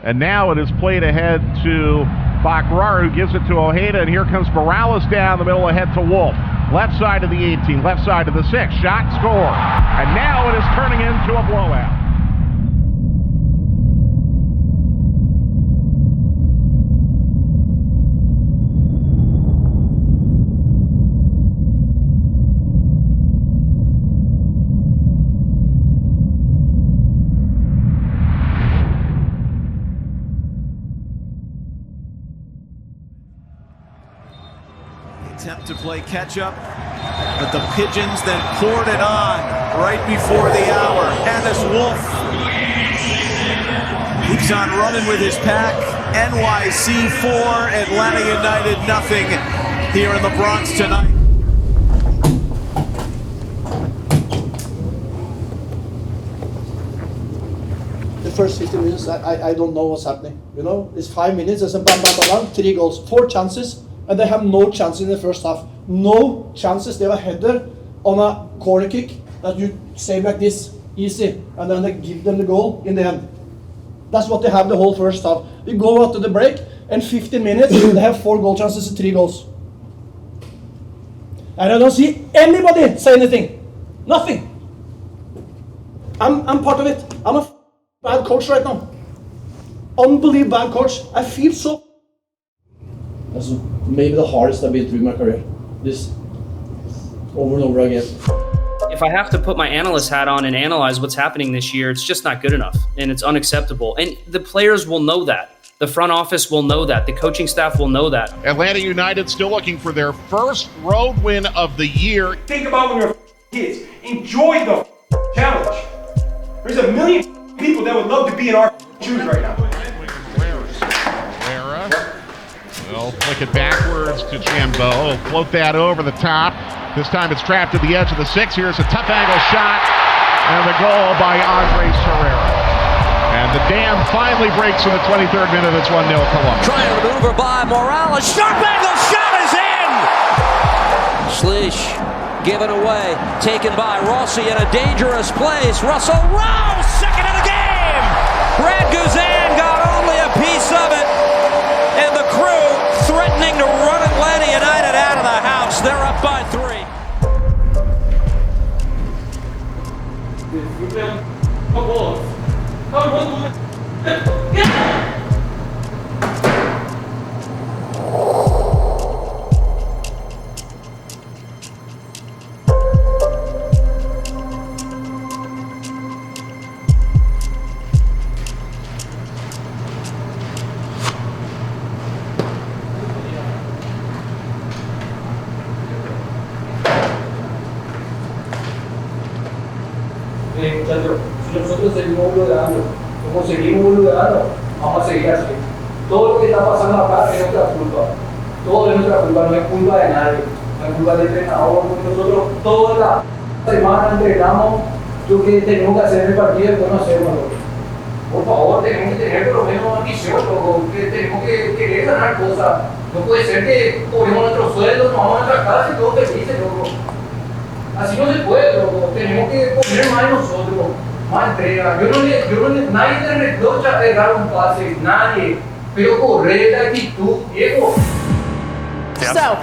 And now it is played ahead to Bakrar, who gives it to Ojeda, and here comes Morales down the middle ahead to Wolf. Left side of the 18, left side of the 6, shot, score. And now it is turning into a blowout. Attempt to play catch-up, but the Pigeons then poured it on right before the hour. Hannes Wolf keeps on running with his pack. NYC 4, Atlanta United nothing here in the Bronx tonight. The first 15 minutes, I don't know what's happening. You know, it's 5 minutes, there's a bam, bam, bam, bam, 3 goals, 4 chances. And they have no chance in the first half. No chances. They have a header on a corner kick that you save like this, easy, and then they give them the goal in the end. That's what they have the whole first half. We go after the break, and 15 minutes, they have 4 goal chances and 3 goals. And I don't see anybody say anything. Nothing. I'm part of it. I'm a bad coach right now. Unbelievable bad coach. I feel so. That's maybe the hardest I've been through my career. This over and over again. If I have to put my analyst hat on and analyze what's happening this year, it's just not good enough and it's unacceptable. And the players will know that. The front office will know that. The coaching staff will know that. Atlanta United still looking for their first road win of the year. Think about when you're kids. Enjoy the challenge. There's a million people that would love to be in our shoes right now. They'll flick it backwards to Chambeau. Float that over the top. This time it's trapped at the edge of the 6. Here's a tough angle shot. And the goal by Andres Herrera. And the dam finally breaks in the 23rd minute. It's 1-0 Columbus. Trying to maneuver by Morales. Sharp angle shot is in! Schlich given away. Taken by Rossi in a dangerous place. Russell Rouse, second of the game! Brad Guzan got only a piece of it. And the crew threatening to run Atlanta United out of the house. They're up by 3. Muchachos, si nosotros seguimos boludeando, como seguimos boludeando, vamos a seguir así. Todo lo que está pasando acá es nuestra culpa. Todo es nuestra culpa, no es culpa de nadie. No es culpa del entrenador, porque nosotros toda la semana entrenamos lo que tenemos que hacer en el partido y después no hacemos. Por favor, tenemos que tener por lo menos ambición, que tenemos que querer ganar cosas. No puede ser que cobremos nuestros sueldos, nos vamos a nuestra casa y todos felices, loco. Así no se puede, loco. Tenemos que poner más en nosotros, más entrega. Nadie te reprocha errar un pase, nadie. Pero correr la actitud, viejo. So,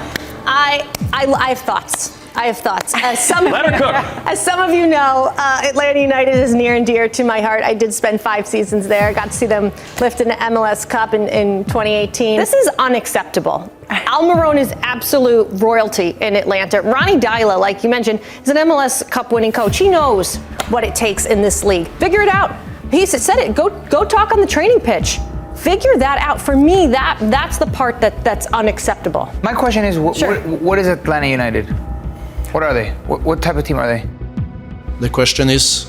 I have thoughts. I have thoughts. As some of you know, Atlanta United is near and dear to my heart. I did spend 5 seasons there. I got to see them lift an MLS Cup in 2018. This is unacceptable. Almiron is absolute royalty in Atlanta. Ronnie Dyla, like you mentioned, is an MLS Cup winning coach. He knows what it takes in this league. Figure it out. He said it. Go talk on the training pitch. Figure that out. For me, that's the part that's unacceptable. My question is, what is Atlanta United? What are they? What type of team are they? The question is,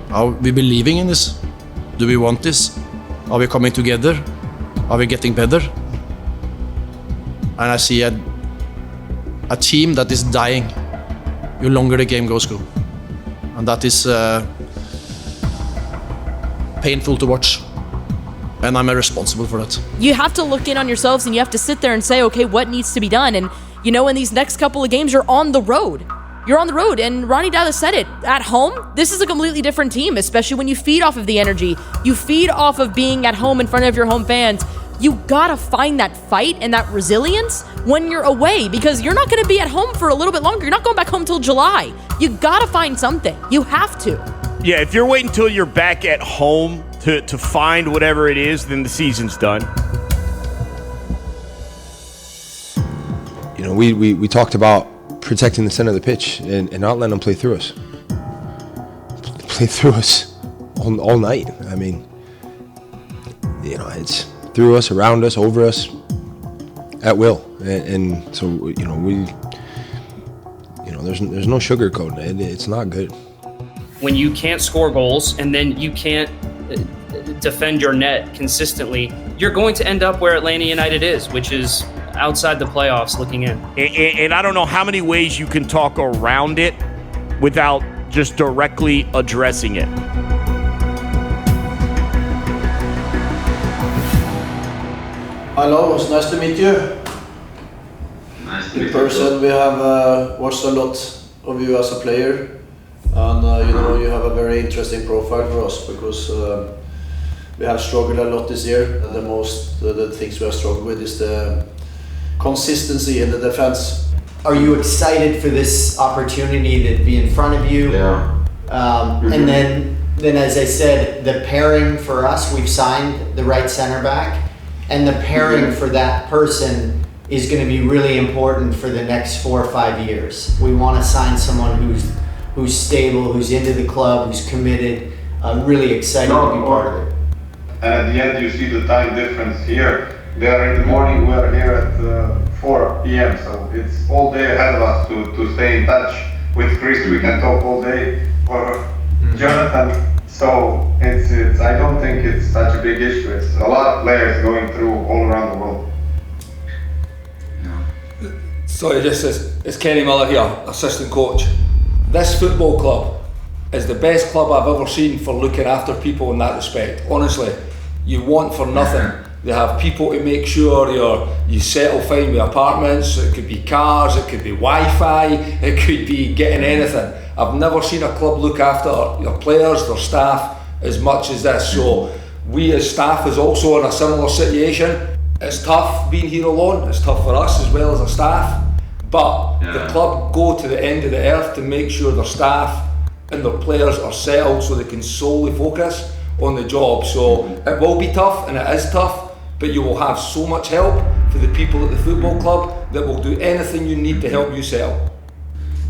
are we believing in this? Do we want this? Are we coming together? Are we getting better? And I see a team that is dying the longer the game goes through. And that is painful to watch. And I'm responsible for that. You have to look in on yourselves and you have to sit there and say, okay, what needs to be done? And you know, in these next couple of games, you're on the road. you're on the road, and Ronnie Dallas said it. At home, this is a completely different team, especially when you feed off of the energy. You feed off of being at home in front of your home fans. You gotta find that fight and that resilience when you're away, because you're not gonna be at home for a little bit longer. You're not going back home till July. You gotta find something. You have to. Yeah, if you're waiting until you're back at home to find whatever it is, then the season's done. You know, we talked about protecting the center of the pitch and not letting them play through us. Play through us all night. I mean, you know, it's through us, around us, over us, at will. And so, you know, there's no sugarcoating it. It's not good. When you can't score goals and then you can't defend your net consistently, you're going to end up where Atlanta United is, which is outside the playoffs looking in. And I don't know how many ways you can talk around it without just directly addressing it. Hello, it's nice to meet you. Nice to In meet person, you. we have watched a lot of you as a player, and you know, you have a very interesting profile for us because we have struggled a lot this year. And the things we have struggled with is the consistency in the defense. Are you excited for this opportunity to be in front of you? Yeah. And then as I said, the pairing for us, we've signed the right center back, and the pairing for that person is going to be really important for the next 4 or 5 years. We want to sign someone who's stable, who's into the club, who's committed. I'm really excited to be part of it. And at the end, you see the time difference here. They are in the morning, we are here at 4 p.m. So it's all day ahead of us to stay in touch with Chris. We can talk all day, or Jonathan. So it's I don't think it's such a big issue. It's a lot of players going through all around the world. Sorry, it's Kenny Miller here, assistant coach. This football club is the best club I've ever seen for looking after people in that respect. Honestly, you want for nothing. They have people to make sure you settle fine with apartments. It could be cars, it could be Wi-Fi, it could be getting anything. I've never seen a club look after their players, their staff as much as this. So we as staff is also in a similar situation. It's tough being here alone. It's tough for us as well as our staff. But the club go to the end of the earth to make sure their staff and their players are settled so they can solely focus on the job. So it will be tough, and it is tough, but you will have so much help for the people at the football club that will do anything you need to help you settle.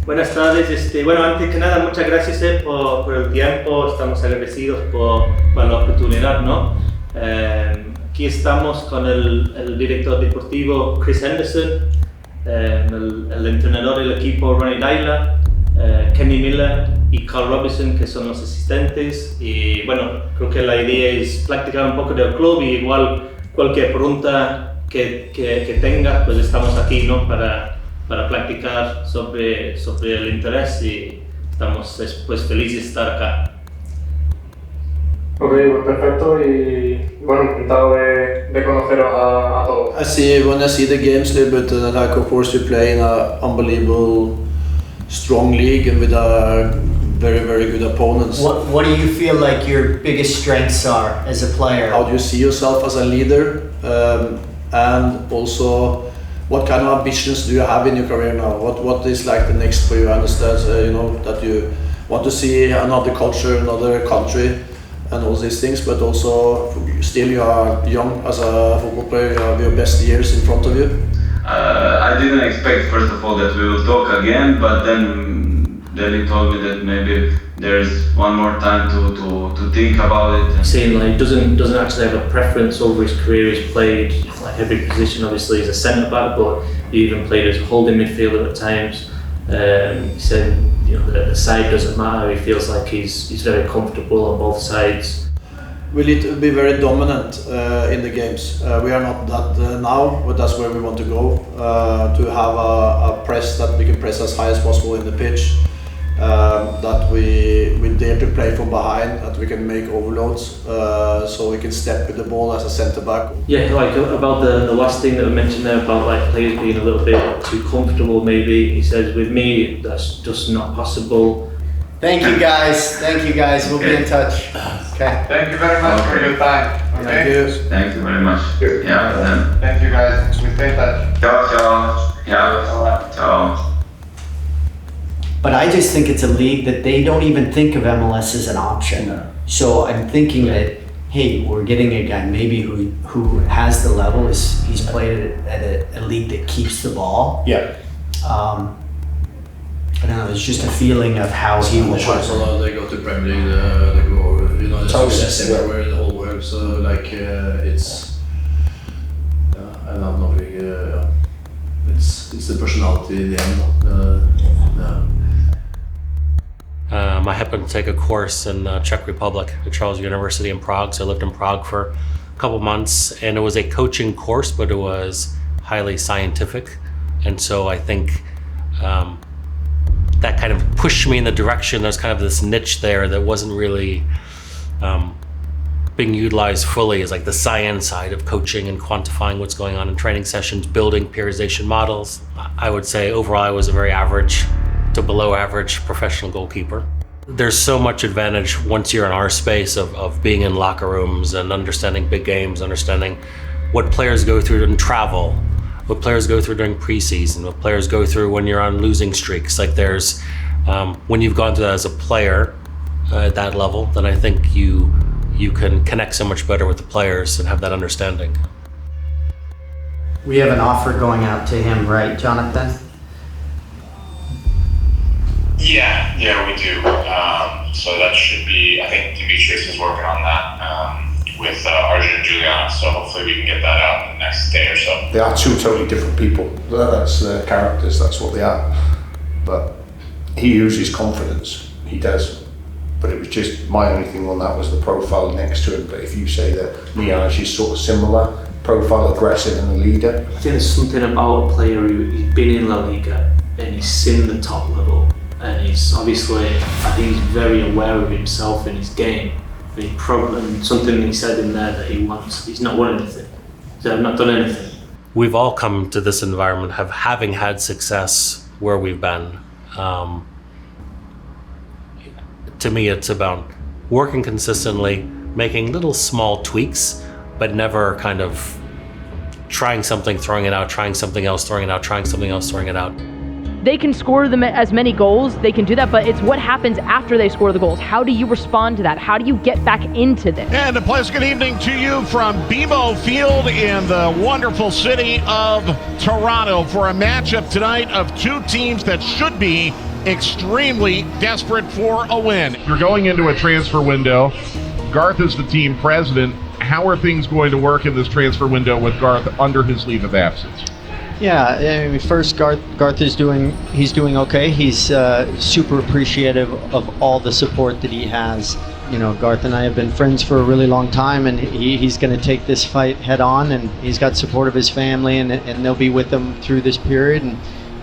Buenas tardes, bueno, antes que nada, muchas gracias por el tiempo, estamos agradecidos por la oportunidad, ¿no? Aquí estamos con el director deportivo Chris Henderson, el entrenador del equipo Ronnie Dyla, Kenny Miller y Carl Robinson, que son los asistentes. Y bueno, creo que la idea es practicar un poco del club, y igual cualquier pregunta que tengas, pues estamos aquí, ¿no? para practicar sobre el interés, y estamos pues felices de estar acá. Ok, pues perfecto, y bueno, encantado de conoceros a todos. When I see the games a little bit, like of course you play in an unbelievable strong league and with a very, very good opponents. What do you feel like your biggest strengths are as a player? How do you see yourself as a leader, and also what kind of ambitions do you have in your career now? What is like the next for you? I understand you know that you want to see another culture, another country, and all these things, but also still you are young as a football player. You have your best years in front of you. I didn't expect, first of all, that we will talk again, but then he told me that maybe there's one more time to think about it. Saying like doesn't actually have a preference over his career. He's played like every position. Obviously, he's a centre back, but he even played as a holding midfielder at times. He said, you know, the side doesn't matter. He feels like he's very comfortable on both sides. We need to be very dominant in the games. We are not that now, but that's where we want to go. To have a press that we can press as high as possible in the pitch, that we dare to play from behind, that we can make overloads, so we can step with the ball as a centre back. Yeah, like about the last thing that I mentioned there about like players being a little bit too comfortable maybe. He says, with me, that's just not possible. Thank you guys. We'll be in touch. Okay. Thank you very much for your time. Okay? Thank you very much. Yeah. Thank you guys. We stay in touch. Ciao. Yeah. Ciao. But I just think it's a league that they don't even think of MLS as an option. So I'm thinking that, hey, we're getting a guy maybe who has the level. He's played at a league that keeps the ball. Yeah. I don't know. There's just a feeling of how he will work. They go to Premier League. They go. There's success everywhere in the whole world. So it's. I'm not big. It's the personality in the end. I happened to take a course in Czech Republic at Charles University in Prague. So I lived in Prague for a couple months, and it was a coaching course, but it was highly scientific. And so I think that kind of pushed me in the direction. There's kind of this niche there that wasn't really being utilized fully, as like the science side of coaching and quantifying what's going on in training sessions, building periodization models. I would say overall I was a very average to below average professional goalkeeper. There's so much advantage once you're in our space of being in locker rooms and understanding big games, understanding what players go through in travel, what players go through during preseason, what players go through when you're on losing streaks. Like there's, when you've gone through that as a player at that level, then I think you can connect so much better with the players and have that understanding. We have an offer going out to him, right, Jonathan? Yeah, we do. So that should be, I think Demetrius is working on that with Arjun and Juliana, so hopefully we can get that out in the next day or so. They are two totally different people. That's their characters, that's what they are. But he uses confidence, he does. But it was just, my only thing on that was the profile next to him. But if you say that Miaj is sort of similar, profile, aggressive and a leader. I think there's something about a player who's been in La Liga and he's seen the top level. And he's obviously, I think he's very aware of himself and his game. And he probably, something he said in there that he wants, he's not won anything. So I've not done anything. We've all come to this environment having had success where we've been. To me, it's about working consistently, making little small tweaks, but never kind of trying something, throwing it out, trying something else, throwing it out, trying something else, throwing it out. They can score them as many goals, they can do that, but it's what happens after they score the goals. How do you respond to that? How do you get back into this? And a pleasant good evening to you from BMO Field in the wonderful city of Toronto for a matchup tonight of two teams that should be extremely desperate for a win. You're going into a transfer window. Garth is the team president. How are things going to work in this transfer window with Garth under his leave of absence? Yeah, I mean, first, Garth is doing okay. He's super appreciative of all the support that he has. You know, Garth and I have been friends for a really long time, and he's going to take this fight head on, and he's got support of his family, and they'll be with him through this period,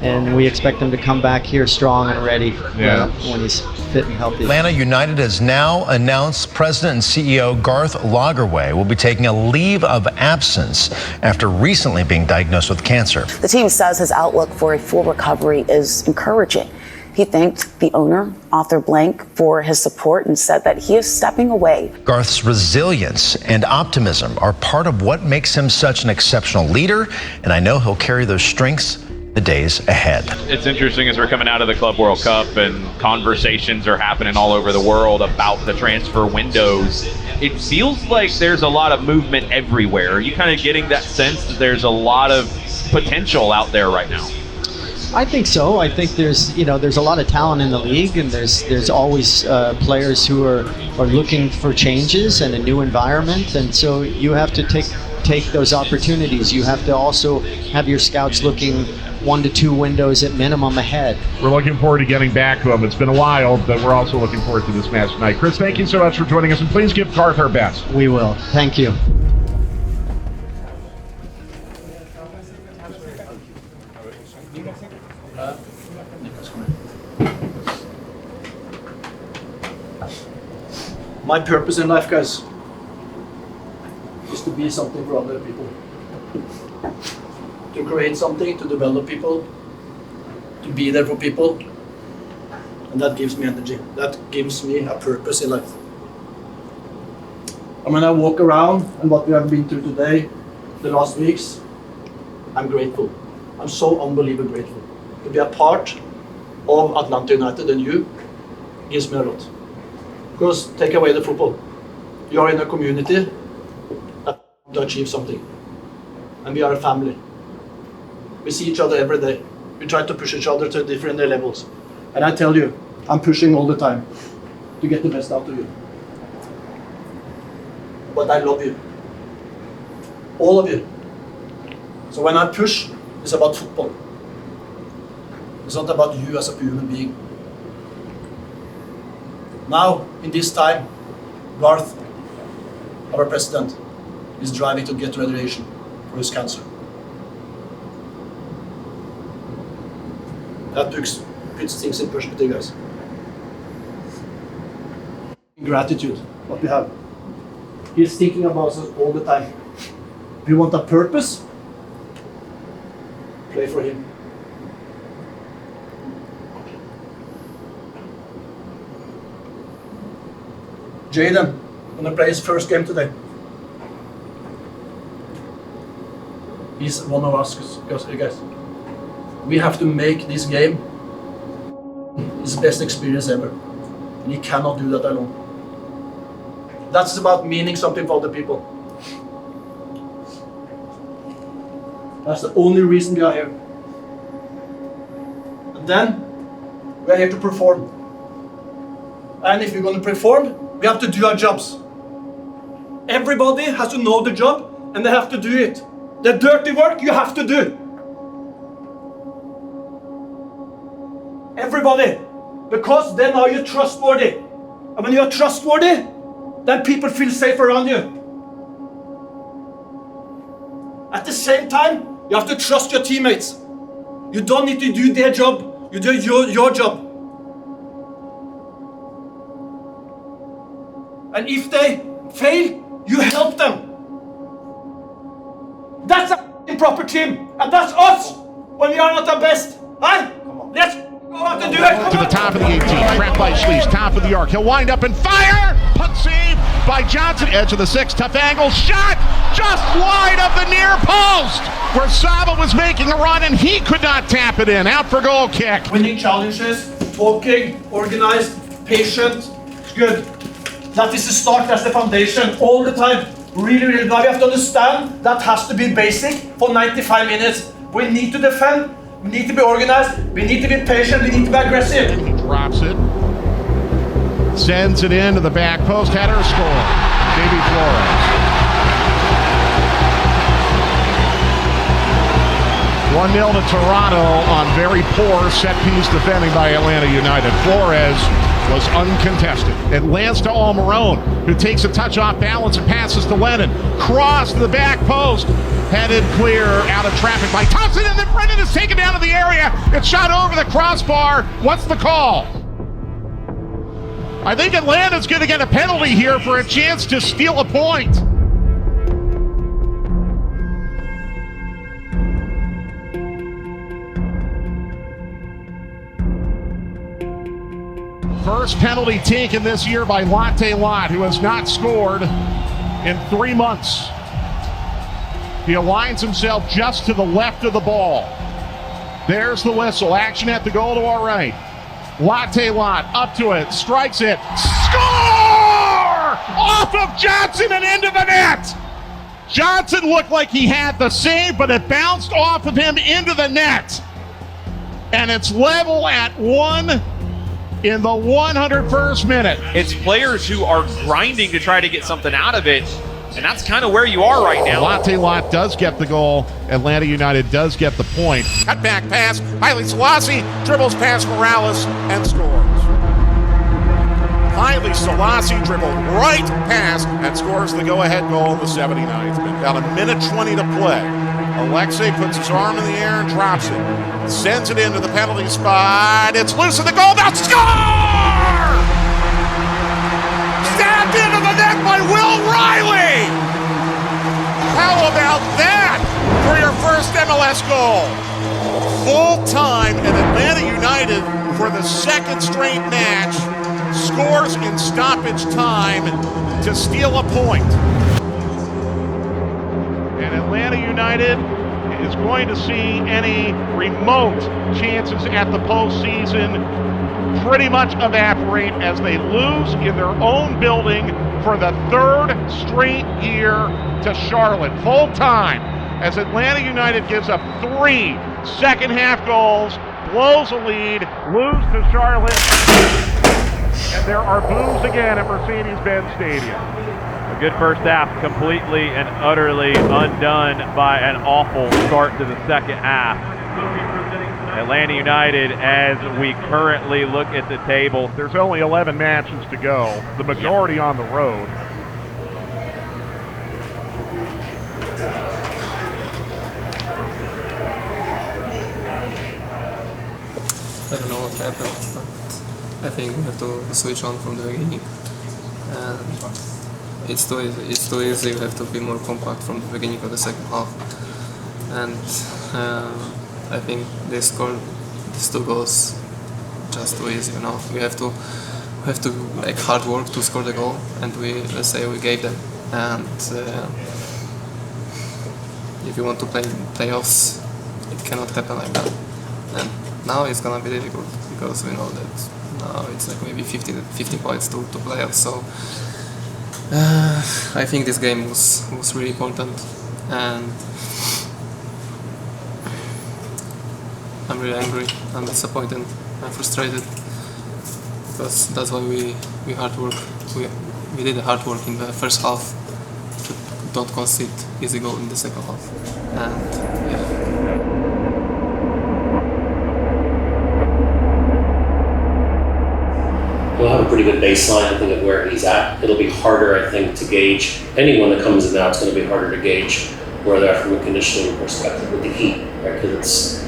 and we expect him to come back here strong and ready when he's fit and healthy. Atlanta United has now announced President and CEO Garth Lagerwey will be taking a leave of absence after recently being diagnosed with cancer. The team says his outlook for a full recovery is encouraging. He thanked the owner, Arthur Blank, for his support and said that he is stepping away. Garth's resilience and optimism are part of what makes him such an exceptional leader, and I know he'll carry those strengths the days ahead. It's interesting as we're coming out of the Club World Cup and conversations are happening all over the world about the transfer windows. It feels like there's a lot of movement everywhere. Are you kind of getting that sense that there's a lot of potential out there right now? I think so. I think there's a lot of talent in the league, and there's always players who are looking for changes and a new environment, and so you have to take those opportunities. You have to also have your scouts looking 1 to 2 windows at minimum ahead. We're looking forward to getting back to him. It's been a while, but we're also looking forward to this match tonight. Chris, thank you so much for joining us, and please give Garth our best. We will. Thank you. My purpose in life, guys, is to be something for other people. To create something, to develop people, to be there for people. And that gives me energy. That gives me a purpose in life. And when I walk around and what we have been through today, the last weeks, I'm grateful. I'm so unbelievably grateful. To be a part of Atlanta United and you gives me a lot. Because take away the football. You are in a community that to achieve something. And we are a family. We see each other every day. We try to push each other to different levels. And I tell you, I'm pushing all the time to get the best out of you. But I love you. All of you. So when I push, it's about football. It's not about you as a human being. Now, in this time, Garth, our president, is driving to get radiation for his cancer. That puts things in perspective, guys. Gratitude, what we have. He's thinking about us all the time. If you want a purpose, play for him. Jaden, gonna play his first game today. He's one of us, guys. We have to make this game his best experience ever. And he cannot do that alone. That's about meaning something for other people. That's the only reason we are here. And then, we are here to perform. And if we're going to perform, we have to do our jobs. Everybody has to know the job and they have to do it. The dirty work you have to do. Everybody. Because then are you trustworthy. And when you are trustworthy, then people feel safe around you. At the same time, you have to trust your teammates. You don't need to do their job, you do your job. And if they fail, you help them. That's a proper team, and that's us when we are not our best. Huh? Let's go out and do it. To the top of the 18, trapped by Schlees, top of the arc. He'll wind up and fire. Puck save by Johnson. Edge of the 6, tough angle shot, just wide of the near post, where Saba was making a run and he could not tap it in. Out for goal kick. Winning challenges, talking, organized, patient, it's good. That is the start, that's the foundation, all the time. Really, now we have to understand that has to be basic for 95 minutes. We need to defend, we need to be organized, we need to be patient, we need to be aggressive. He drops it, sends it into the back post, header, score. Davy Flores. 1-0 to Toronto on very poor set-piece defending by Atlanta United. Flores was uncontested. It lands to Almiron, who takes a touch off balance and passes to Lennon. Cross to the back post, headed clear out of traffic by Thompson, and then Brendan is taken down to the area. It's shot over the crossbar. What's the call? I think Atlanta's going to get a penalty here for a chance to steal a point. First penalty taken this year by Latte Lott, who has not scored in 3 months. He aligns himself just to the left of the ball. There's the whistle. Action at the goal to our right. Latte Lott up to it, strikes it. Score! Off of Johnson and into the net! Johnson looked like he had the save, but it bounced off of him into the net. And it's level at 1 in the 101st minute. It's players who are grinding to try to get something out of it, and that's kind of where you are right now. Latte Lott does get the goal. Atlanta United does get the point. Cut back pass. Haile Selassie dribbles past Morales and scores. Haile Selassie dribbled right past and scores the go-ahead goal in the 79th minute. About a minute 20 to play. Alexei puts his arm in the air and drops it. Sends it into the penalty spot. It's loose in the goal. Now score! Stand into the net by Will Riley! How about that for your first MLS goal? Full time, and Atlanta United, for the second straight match, scores in stoppage time to steal a point. And Atlanta United is going to see any remote chances at the postseason pretty much evaporate as they lose in their own building for the third straight year to Charlotte. Full time as Atlanta United gives up 3 second-half goals, blows a lead, lose to Charlotte, and there are boos again at Mercedes-Benz Stadium. A good first half, completely and utterly undone by an awful start to the second half. Atlanta United, as we currently look at the table, there's only 11 matches to go, the majority on the road. I don't know what happened, but I think we have to switch on from the beginning. And it's too easy. We have to be more compact from the beginning of the second half. And I think they scored these 2 goals just too easy. We have to like hard work to score the goal, and we gave them. And if you want to play playoffs, it cannot happen like that. And now it's gonna be difficult because we know that now it's like maybe 50 points to playoffs. So I think this game was really important, and I'm really angry, I'm disappointed, I'm frustrated, because that's why we hard work. We did the hard work in the first half to don't concede easy goal in the second half, and yeah. We'll have a pretty good baseline, I think, of where he's at. It'll be harder, I think, to gauge. Anyone that comes in now, it's going to be harder to gauge where they're from a conditioning perspective with the heat, right? Because it's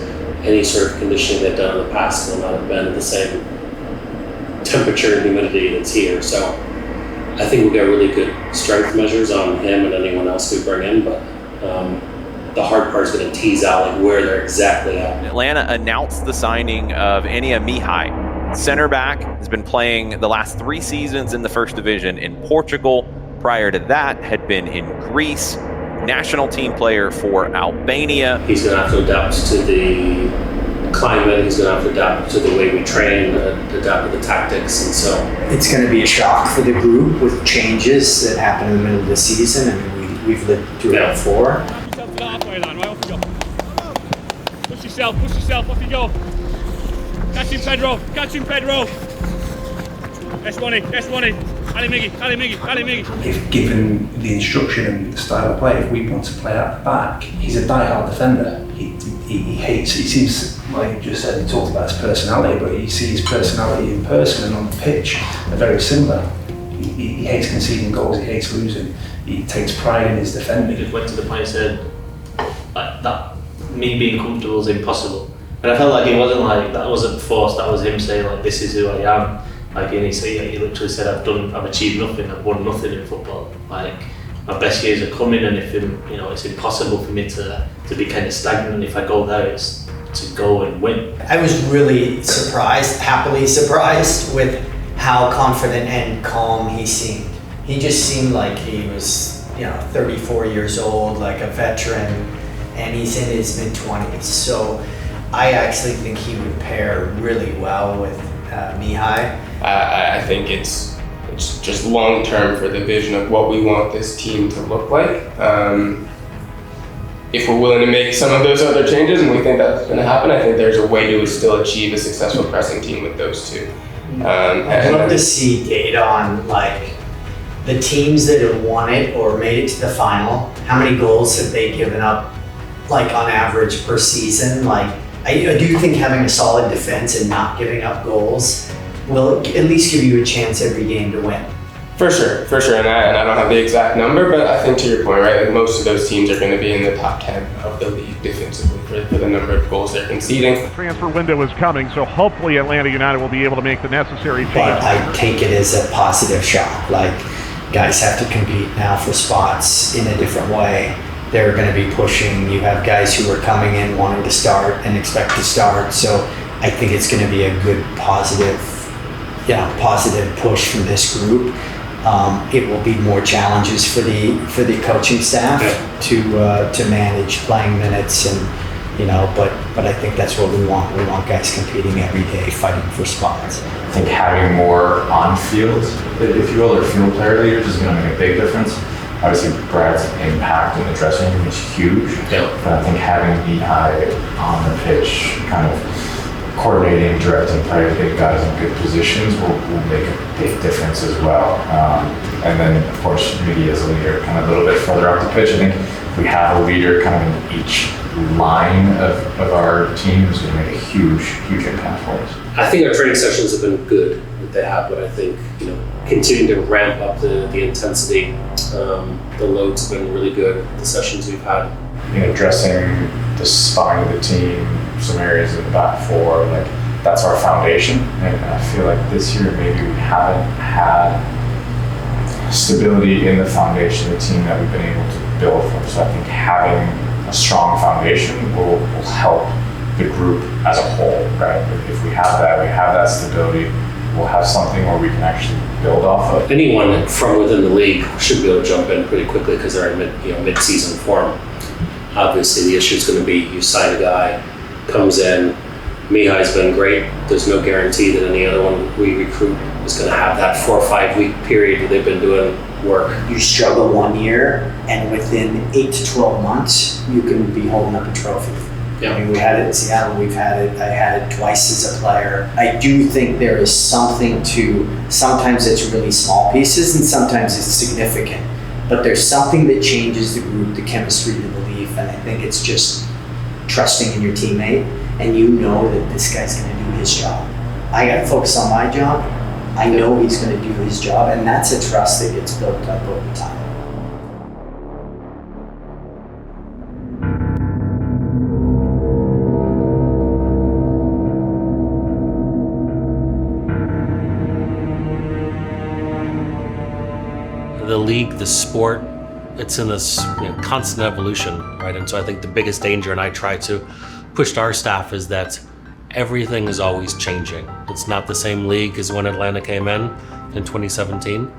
any sort of conditioning they've done in the past will not have been at the same temperature and humidity that's here. So I think we'll get really good strength measures on him and anyone else we bring in, but the hard part is going to tease out like where they're exactly at. Atlanta announced the signing of Enia Mihai. Center back, has been playing the last 3 seasons in the first division in Portugal. Prior to that, had been in Greece. National team player for Albania. He's going to have to adapt to the climate. He's going to have to adapt to the way we train, adapt to the tactics, and so it's going to be a shock for the group with changes that happen in the middle of the season. I mean, we've lived through it before. Push yourself, off you go. Catch him, Pedro. That's one. Ali Miggy. If given the instruction and the style of play, if we want to play out the back, he's a die-hard defender. He hates, it seems like you just said, he talked about his personality, but you see his personality in person and on the pitch are very similar. He hates conceding goals, he hates losing, he takes pride in his defending. He just went to the point and said, like, that me being comfortable is impossible. And I felt like it wasn't like, that wasn't forced, that was him saying like, this is who I am. Like, and he literally said, I've achieved nothing, I've won nothing in football. Like, my best years are coming, and if it's impossible for me to be kind of stagnant. If I go there, it's to go and win. I was really surprised, happily surprised, with how confident and calm he seemed. He just seemed like he was, 34 years old, like a veteran, and he's in his mid-20s. So I actually think he would pair really well with Mihai. I think it's just long term for the vision of what we want this team to look like. If we're willing to make some of those other changes, and we think that's going to happen, I think there's a way to still achieve a successful pressing team with those two. I'd love to see data on like the teams that have won it or made it to the final. How many goals have they given up, like on average per season? Like I do think having a solid defense and not giving up goals will at least give you a chance every game to win. For sure, and I don't have the exact number, but I think to your point, right, like most of those teams are going to be in the top 10 of the league defensively for the number of goals they're conceding. The transfer window is coming, so hopefully Atlanta United will be able to make the necessary changes. But I take it as a positive shock. Like, guys have to compete now for spots in a different way. They're going to be pushing. You have guys who are coming in wanting to start and expect to start. So I think it's going to be a good positive push from this group. It will be more challenges for the coaching staff to manage playing minutes but I think that's what we want. We want guys competing every day, fighting for spots. I think having more on-field, if you will, or field player leaders is going to make a big difference. Obviously, Brad's impact in the dressing room is huge, but I think having Mihai on the pitch, kind of coordinating, directing players, getting guys in good positions will make a big difference as well. And then, of course, Miggy as a leader, kind of a little bit further up the pitch. I think if we have a leader kind of in each line of our team, is going to make a huge impact for us. I think our training sessions have been good that they have, but I think continuing to ramp up the intensity, the loads have been really good. The sessions we've had, addressing the spine of the team, some areas in the back four, like that's our foundation. And I feel like this year maybe we haven't had stability in the foundation of the team that we've been able to build from. So I think having a strong foundation will help the group as a whole, right? If we have that stability, we'll have something where we can actually build off of. Anyone from within the league should be able to jump in pretty quickly because they're in mid-season form. Obviously, the issue is going to be you sign a guy, comes in. Mihai's been great. There's no guarantee that any other one we recruit is going to have that 4 or 5 week period where they've been doing work. You struggle 1 year, and within 8 to 12 months, you can be holding up a trophy. Yeah. I mean, we had it in Seattle. I had it twice as a player. I do think there is something to. Sometimes it's really small pieces, and sometimes it's significant. But there's something that changes the group, the chemistry, the belief, and I think it's just trusting in your teammate, and you know that this guy's going to do his job. I got to focus on my job. I know he's going to do his job, and that's a trust that gets built up over time. The league, the sport, it's in this constant evolution, right? And so I think the biggest danger, and I try to push to our staff, is that everything is always changing. It's not the same league as when Atlanta came in 2017.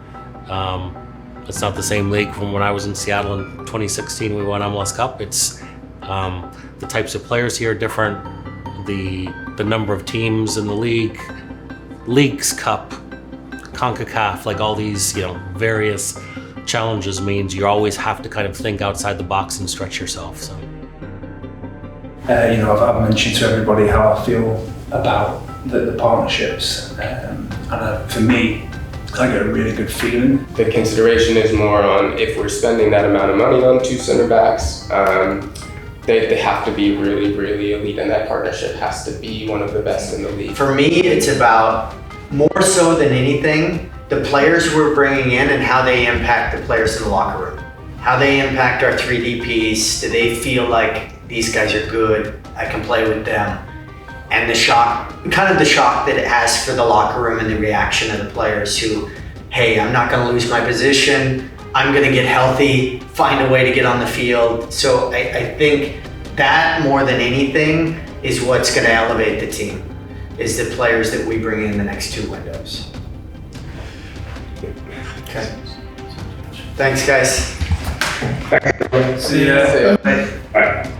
It's not the same league from when I was in Seattle in 2016. We won MLS Cup. It's the types of players here are different. The number of teams in the league, Leagues Cup, CONCACAF, like all these various challenges means you always have to kind of think outside the box and stretch yourself. So. I've mentioned to everybody how I feel about the partnerships, and for me, I get a really good feeling. The consideration is more on if we're spending that amount of money on 2 center backs, they have to be really, really elite, and that partnership has to be one of the best in the league. For me, it's about, more so than anything, the players we're bringing in and how they impact the players in the locker room. How they impact our 3DPs. Do they feel like these guys are good, I can play with them? And the shock that it has for the locker room and the reaction of the players who, hey, I'm not gonna lose my position, I'm gonna get healthy, find a way to get on the field. So I think that more than anything is what's gonna elevate the team, is the players that we bring in the next 2 windows. Okay. Thanks, guys. See ya. Bye.